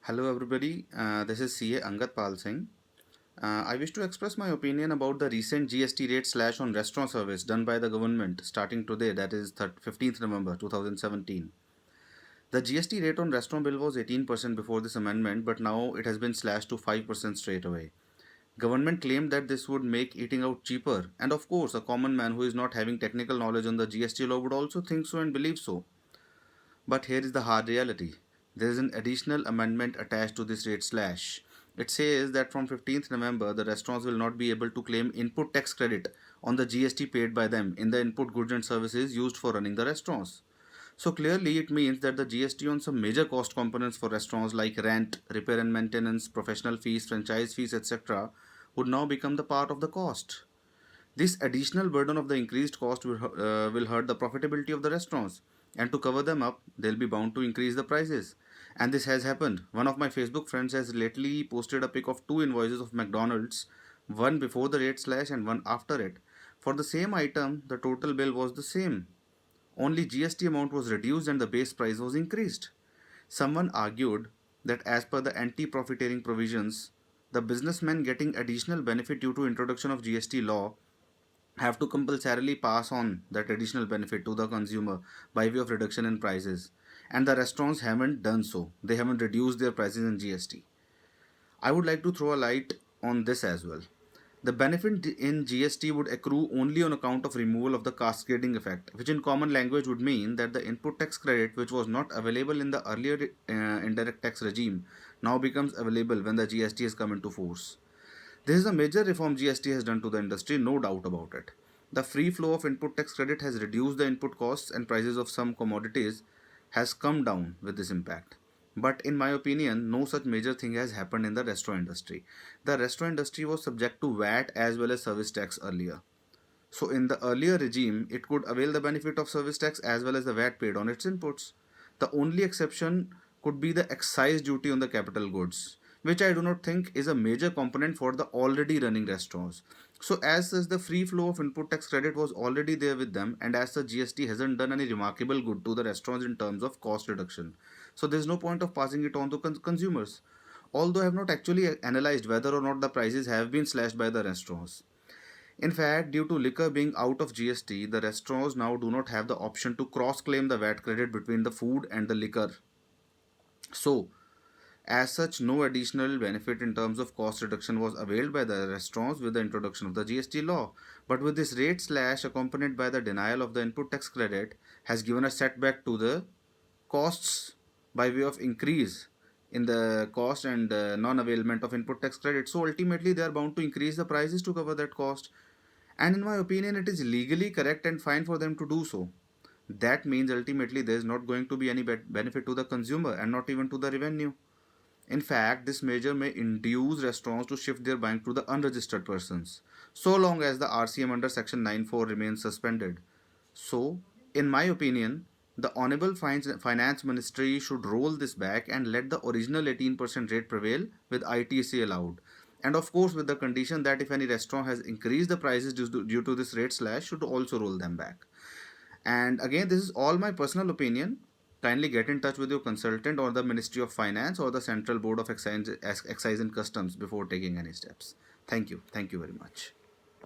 Hello, everybody. This is CA Angat Pal Singh. I wish to express my opinion about the recent GST rate slash on restaurant service done by the government starting today, that is 15th November 2017. The GST rate on restaurant bill was 18% before this amendment, but now it has been slashed to 5% straight away. Government claimed that this would make eating out cheaper, and of course, a common man who is not having technical knowledge on the GST law would also think so and believe so. But here is the hard reality. There is an additional amendment attached to this rate slash. It says that from 15th November, the restaurants will not be able to claim input tax credit on the GST paid by them in the input goods and services used for running the restaurants. So clearly, it means that the GST on some major cost components for restaurants like rent, repair and maintenance, professional fees, franchise fees, etc., would now become the part of the cost. This additional burden of the increased cost will hurt the profitability of the restaurants. And to cover them up, they'll be bound to increase the prices. And this has happened. One of my Facebook friends has lately posted a pic of two invoices of McDonald's, one before the rate slash and one after it. For the same item, the total bill was the same. Only GST amount was reduced and the base price was increased. Someone argued that as per the anti-profiteering provisions, the businessmen getting additional benefit due to introduction of GST law have to compulsorily pass on that additional benefit to the consumer by way of reduction in prices. And the restaurants haven't done so. They haven't reduced their prices in GST. I would like to throw a light on this as well. The benefit in GST would accrue only on account of removal of the cascading effect, which in common language would mean that the input tax credit, which was not available in the earlier indirect tax regime, now becomes available when the GST has come into force. This is a major reform GST has done to the industry, no doubt about it. The free flow of input tax credit has reduced the input costs and prices of some commodities has come down with this impact. But in my opinion, no such major thing has happened in the restaurant industry. The restaurant industry was subject to VAT as well as service tax earlier. So in the earlier regime, it could avail the benefit of service tax as well as the VAT paid on its inputs. The only exception could be the excise duty on the capital goods, which I do not think is a major component for the already running restaurants. So as such, the free flow of input tax credit was already there with them, and as such, GST hasn't done any remarkable good to the restaurants in terms of cost reduction. So there's no point of passing it on to consumers. Although I have not actually analyzed whether or not the prices have been slashed by the restaurants. In fact, due to liquor being out of GST, the restaurants now do not have the option to cross claim the VAT credit between the food and the liquor. So, as such, no additional benefit in terms of cost reduction was availed by the restaurants with the introduction of the GST law. But with this rate slash accompanied by the denial of the input tax credit has given a setback to the costs by way of increase in the cost and non-availment of input tax credit. So ultimately they are bound to increase the prices to cover that cost. And in my opinion, it is legally correct and fine for them to do so. That means ultimately there is not going to be any benefit to the consumer and not even to the revenue. In fact, this measure may induce restaurants to shift their buying to the unregistered persons, so long as the RCM under Section 9(4) remains suspended. So, in my opinion, the Honorable Finance Ministry should roll this back and let the original 18% rate prevail with ITC allowed. And of course, with the condition that if any restaurant has increased the prices due to this rate slash, should also roll them back. And again, this is all my personal opinion. Kindly get in touch with your consultant or the Ministry of Finance or the Central Board of Excise and Customs before taking any steps. Thank you. Thank you very much.